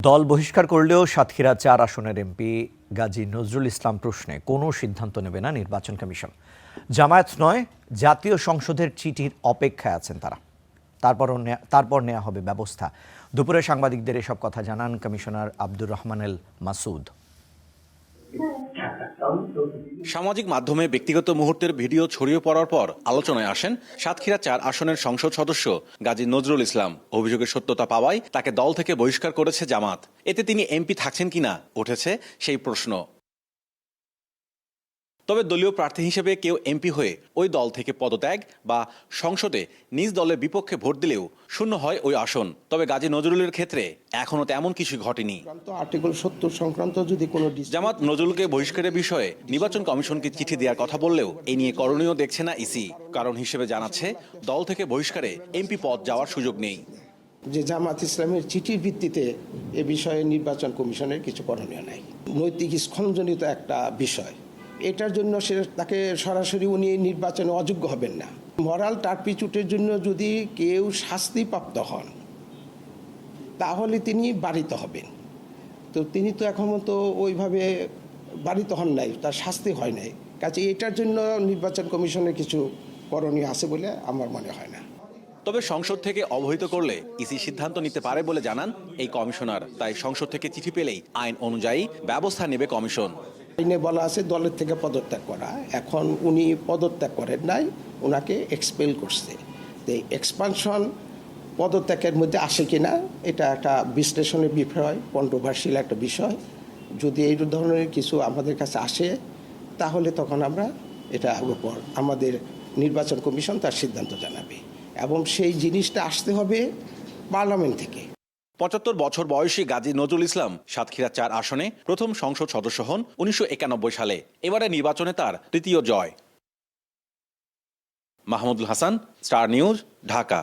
দল বহিষ্কার করলেও সাতক্ষীরা ৪ আসনের এমপি গাজী নজরুল ইসলাম প্রশ্নে কোনো সিদ্ধান্ত নেবে না নির্বাচন কমিশন। জামায়াত নয়, জাতীয় সংসদের চিঠির অপেক্ষায় আছেন তারা। তারপর নেওয়া হবে ব্যবস্থা। দুপুরে সাংবাদিকদের এসব কথা জানান কমিশনার আব্দুর রহমান এল মাসুদ। সামাজিক মাধ্যমে ব্যক্তিগত মুহূর্তের ভিডিও ছড়িয়ে পড়ার পর আলোচনায় আসেন সাতক্ষীরা ৪ আসনের সংসদ সদস্য গাজী নজরুল ইসলাম। অভিযোগের সত্যতা পাওয়ায় তাকে দল থেকে বহিষ্কার করেছে জামাত। এতে তিনি এমপি থাকছেন কিনা উঠেছে সেই প্রশ্ন। তবে দলীয় প্রার্থী হিসেবে কেউ এমপি হয়ে ওই দল থেকে পদত্যাগ বা সংসদে নিজ দলের বিপক্ষে ভোট দিলেও শূন্য হয় ওই আসন। তবে গাজী নজরুলের ক্ষেত্রে এখনো তেমন কিছু ঘটেনি। আর্টিকেল ৭০ সংক্রান্ত যদি কোনো জামাত নজরুলকে বহিষ্কারের বিষয়ে নির্বাচন কমিশনকে চিঠি দেওয়ার কথা বললেও এ নিয়ে করণীয় দেখছে না ইসি। কারণ হিসেবে জানাচ্ছে দল থেকে বহিষ্কারে এমপি পদ যাওয়ার সুযোগ নেই। যে জামাত ইসলামের চিঠির ভিত্তিতে এ বিষয়ে নির্বাচন কমিশনের কিছু করণীয় নাই। নৈতিক স্খলনজনিত একটা বিষয়, এটার জন্য তাকে সরাসরি উনি নির্বাচনে অযোগ্য হবেন না। মরাল টার্পিচুটের জন্য যদি কেউ শাস্তিপ্রাপ্ত হন তাহলে তিনি বাড়িতে হবেন। তো তিনি তো এখন তো ওইভাবে বাড়িতে হন নাই, তার শাস্তি হয় নাই। কাজে এটার জন্য নির্বাচন কমিশনের কিছু করণীয় আছে বলে আমার মনে হয় না। তবে সংসদ থেকে অবহিত করলে ইসি সিদ্ধান্ত নিতে পারে বলে জানান এই কমিশনার। তাই সংসদ থেকে চিঠি পেলেই আইন অনুযায়ী ব্যবস্থা নেবে কমিশন। আইনে বলা আছে দলের থেকে পদত্যাগ করা। এখন উনি পদত্যাগ করেন নাই, ওনাকে এক্সপেল করছে। তো এক্সপানশন পদত্যাগের মধ্যে আসে কিনা এটা একটা বিশ্লেষণের বিষয়, কন্ট্রোভার্সিয়াল একটা বিষয়। যদি এই ধরনের কিছু আমাদের কাছে আসে তাহলে তখন আমরা এটার উপর আমাদের নির্বাচন কমিশন তার সিদ্ধান্ত জানাবে, এবং সেই জিনিসটা আসতে হবে পার্লামেন্ট থেকে। ৭৫ বছর বয়সী গাজী নজরুল ইসলাম সাতক্ষীরা ৪ আসনে প্রথম সংসদ সদস্য হন ১৯৯১ সালে। এবারে নির্বাচনে তার তৃতীয় জয়। Mahmudul Hasan, Star News, Dhaka.